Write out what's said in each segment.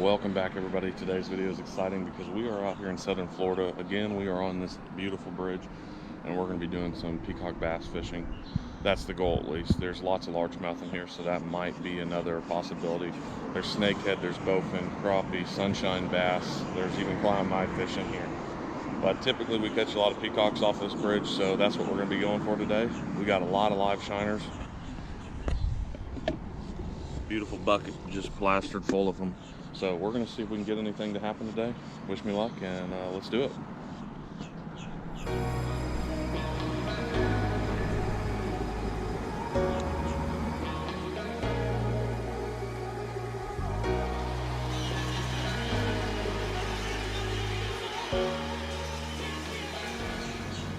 welcome back everybody. Today's video is exciting because we are out here in southern Florida. Again, we are on this beautiful bridge and we're going to be doing some peacock bass fishing. That's the goal, at least. There's lots of largemouth in here, so that might be another possibility. There's snakehead, there's bowfin, crappie, sunshine bass, there's even clowneye fish in here. But typically we catch a lot of peacocks off this bridge, so that's what we're going to be going for today. We got a lot of live shiners. Beautiful bucket just plastered full of them. So we're going to see if we can get anything to happen today. Wish me luck, and let's do it.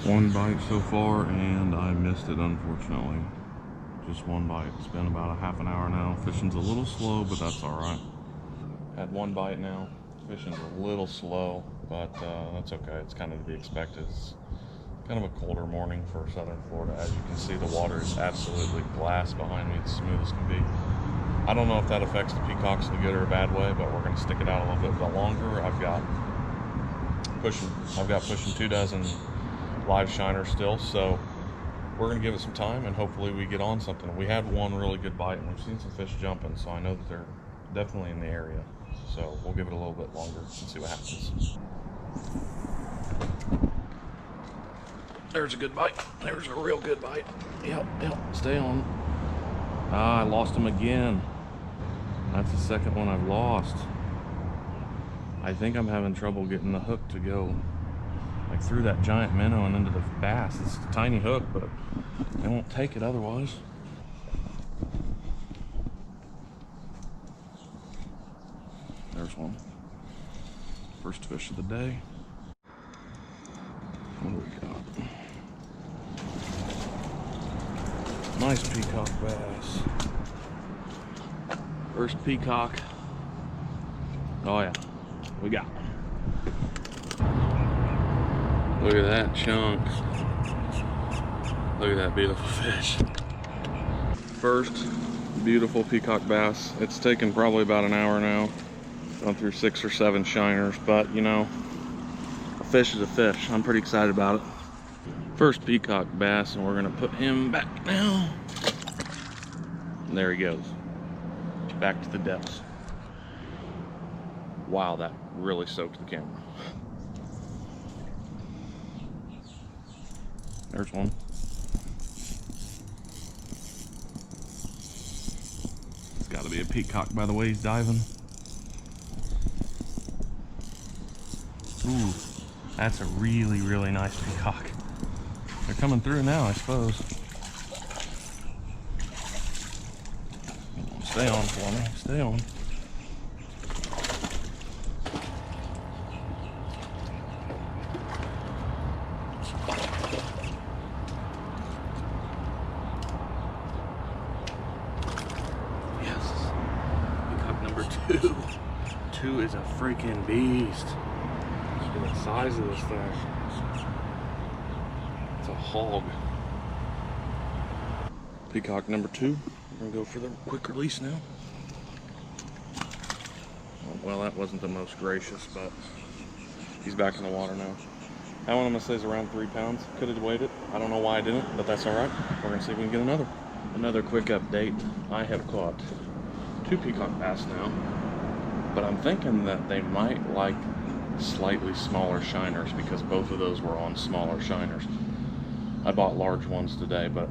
One bite so far, and I missed it, unfortunately. Just one bite. It's been about a half an hour now. Fishing's a little slow, but that's all right. Had one bite now. Fishing's a little slow, but that's okay. It's kind of to be expected. It's kind of a colder morning for southern Florida. As you can see, the water is absolutely glass behind me. It's smooth as can be. I don't know if that affects the peacocks in a good or a bad way, but we're going to stick it out a little bit longer. I've got pushing 2 dozen live shiners still, so we're going to give it some time and hopefully we get on something. We had one really good bite and we've seen some fish jumping, so I know that they're definitely in the area. So we'll give it a little bit longer and see what happens. There's a good bite. There's a real good bite. Yep, stay on. Ah, I lost him again. That's the second one I've lost. I think I'm having trouble getting the hook to go like through that giant minnow and into the bass. It's a tiny hook, but they won't take it otherwise. There's one. First fish of the day. What do we got? Nice peacock bass. First peacock. Oh yeah, we got one. Look at that chunk. Look at that beautiful fish. First beautiful peacock bass. It's taken probably about an hour now. Gone through 6 or 7 shiners, but you know, a fish is a fish. I'm pretty excited about it. First peacock bass, and we're gonna put him back now. And there he goes. Back to the depths. Wow, that really soaked the camera. There's one. It's got to be a peacock by the way he's diving. Ooh, that's a really, really nice peacock. They're coming through now, I suppose. Stay on for me, stay on. Two is a freaking beast. Look at the size of this thing. It's a hog. Peacock number 2. We're gonna go for the quick release now. Well, that wasn't the most gracious, but he's back in the water now. That one I'm gonna say is around 3 pounds. Could have waited. I don't know why I didn't, but that's all right. We're gonna see if we can get another. Another quick update. I have caught 2 peacock bass now. But I'm thinking that they might like slightly smaller shiners because both of those were on smaller shiners. I bought large ones today, but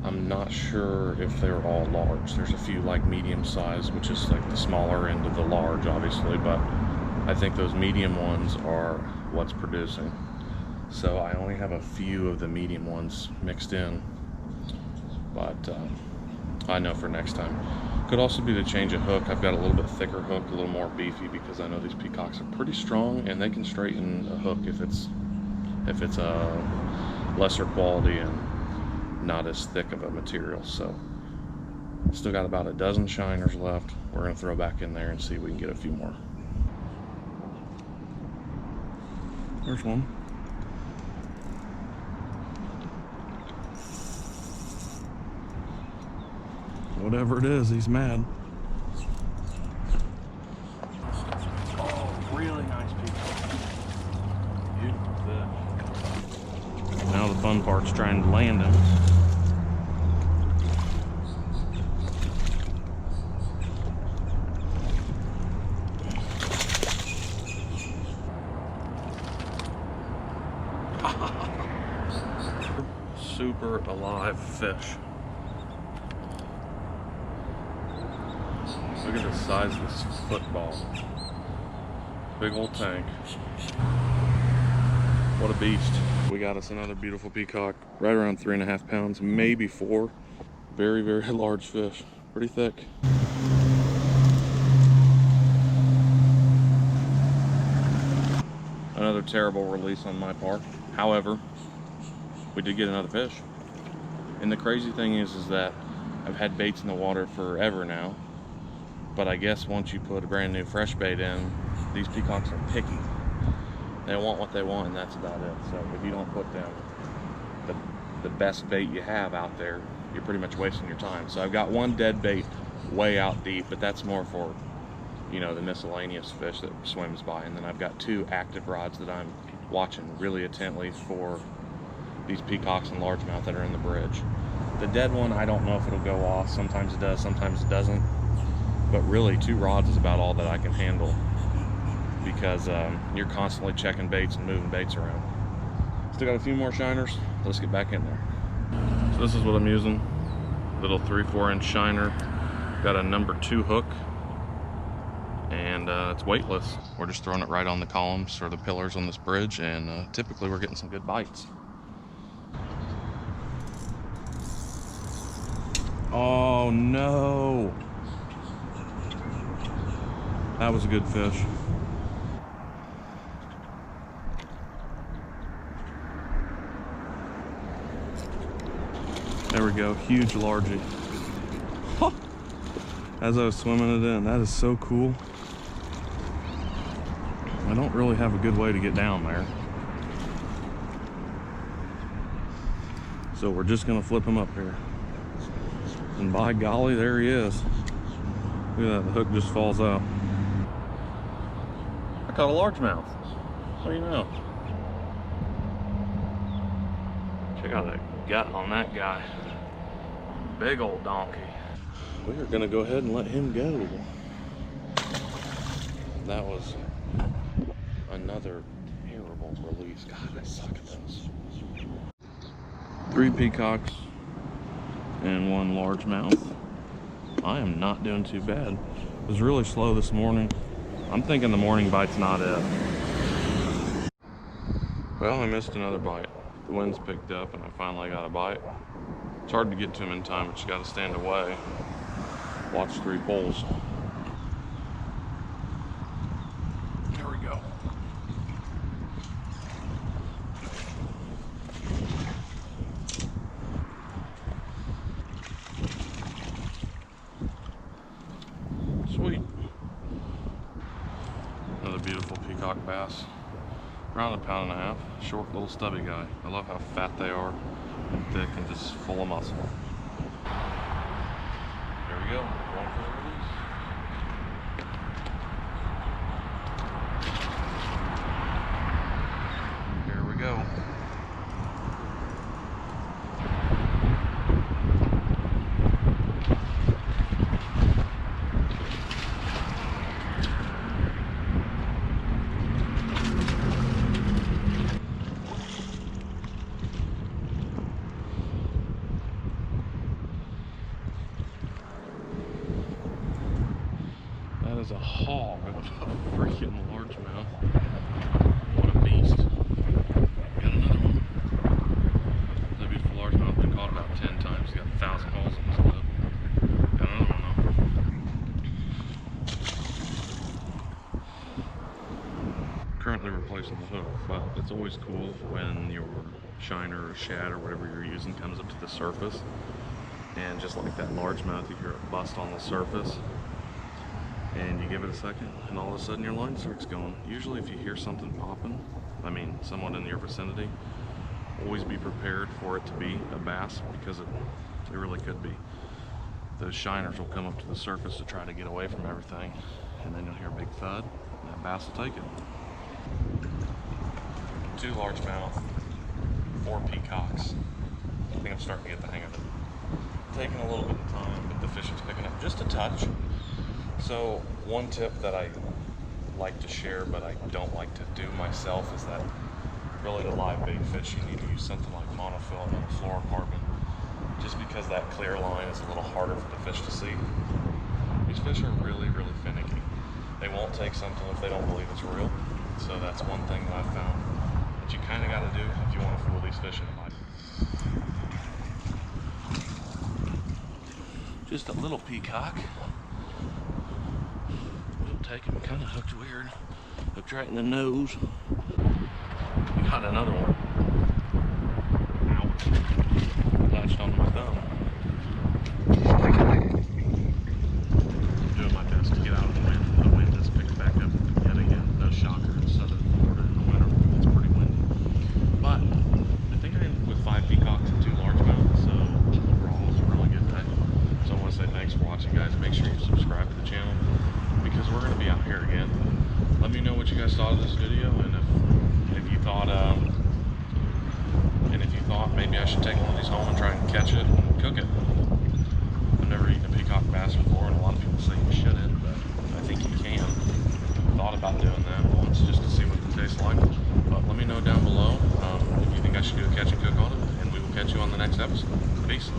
I'm not sure if they're all large. There's a few like medium size, which is like the smaller end of the large, obviously, but I think those medium ones are what's producing. So I only have a few of the medium ones mixed in, but I know for next time. Could also be to change a hook. I've got a little bit thicker hook, a little more beefy, because I know these peacocks are pretty strong and they can straighten a hook if it's a lesser quality and not as thick of a material. So still got about a dozen shiners left. We're gonna throw back in there and see if we can get a few more. There's one. Whatever it is, he's mad. fun part's trying to land him. Super alive fish. Look at the size of this football. Big old tank. What a beast. We got us another beautiful peacock, right around 3.5 pounds, maybe 4. Very, very large fish. Pretty thick. Another terrible release on my part. However, we did get another fish. And the crazy thing is that I've had baits in the water forever now. But I guess once you put a brand new fresh bait in, these peacocks are picky. They want what they want, and that's about it. So if you don't put them the best bait you have out there, you're pretty much wasting your time. So I've got one dead bait way out deep, but that's more for, you know, the miscellaneous fish that swims by. And then I've got 2 active rods that I'm watching really intently for these peacocks and largemouth that are in the bridge. The dead one, I don't know if it'll go off. Sometimes it does, sometimes it doesn't. But really, 2 rods is about all that I can handle, because you're constantly checking baits and moving baits around. Still got a few more shiners. Let's get back in there. So this is what I'm using. Little 3/4 inch shiner. Got a number 2 hook, and it's weightless. We're just throwing it right on the columns or the pillars on this bridge, and typically we're getting some good bites. Oh no! That was a good fish. There we go, huge largie. As I was swimming it in, that is so cool. I don't really have a good way to get down there. So we're just gonna flip him up here. And by golly, there he is. Look at that, the hook just falls out. I caught a largemouth. What do you know? Check out that gut on that guy. Big old donkey. We are gonna go ahead and let him go. That was another terrible release. God, I suck at this. 3 peacocks and 1 largemouth. I am not doing too bad. It was really slow this morning. I'm thinking the morning bite's not it. Well, I missed another bite. The wind's picked up and I finally got a bite. It's hard to get to him in time, but you gotta stand away. Watch 3 poles. There we go. Sweet. Another beautiful peacock bass. Around 1.5 pounds. Short little stubby guy. I love how fat they are and thick and just full of muscle. There we go. Going for the release. Here we go. That is a hog of a freaking largemouth. What a beast. Got another one. That beautiful largemouth been caught about 10 times. He's got 1,000 holes in his lip. Got another one though. Currently replacing the hook, but it's always cool when your shiner or shad or whatever you're using comes up to the surface. And just like that largemouth, you hear it bust on the surface. And you give it a second, and all of a sudden your line starts going. Usually if you hear something popping, I mean someone in your vicinity, always be prepared for it to be a bass, because it really could be. Those shiners will come up to the surface to try to get away from everything, and then you'll hear a big thud, and that bass will take it. 2 largemouth, 4 peacocks. I think I'm starting to get the hang of it. Taking a little bit of time, but the fish is picking up just a touch. So one tip that I like to share, but I don't like to do myself, is that really to live bait fish, you need to use something like monofilament or fluorocarbon, just because that clear line is a little harder for the fish to see. These fish are really, really finicky. They won't take something if they don't believe it's real. So that's one thing that I've found that you kind of got to do if you want to fool these fish in a bite. Just a little peacock. We'll take him, kind of hooked weird. Hooked right in the nose. We got another one. Ouch. Latched onto my thumb. Doing my best to get out of the wind. The wind has picked back up yet again. No shocker in southern Florida in the winter. It's pretty windy. But I think I ended with 5 peacocks and 2 largemouth, so overall it was a really good day. So I want to say thanks for watching, guys. Make sure you subscribe to the channel, because we're going to be out here again. Let me know what you guys thought of this video, and if you thought maybe I should take one of these home and try and catch it and cook it. I've never eaten a peacock bass before, and a lot of people say you shouldn't, but I think you can. Thought about doing that once just to see what it tastes like. But let me know down below if you think I should do a catch and cook on it, and we will catch you on the next episode. Peace.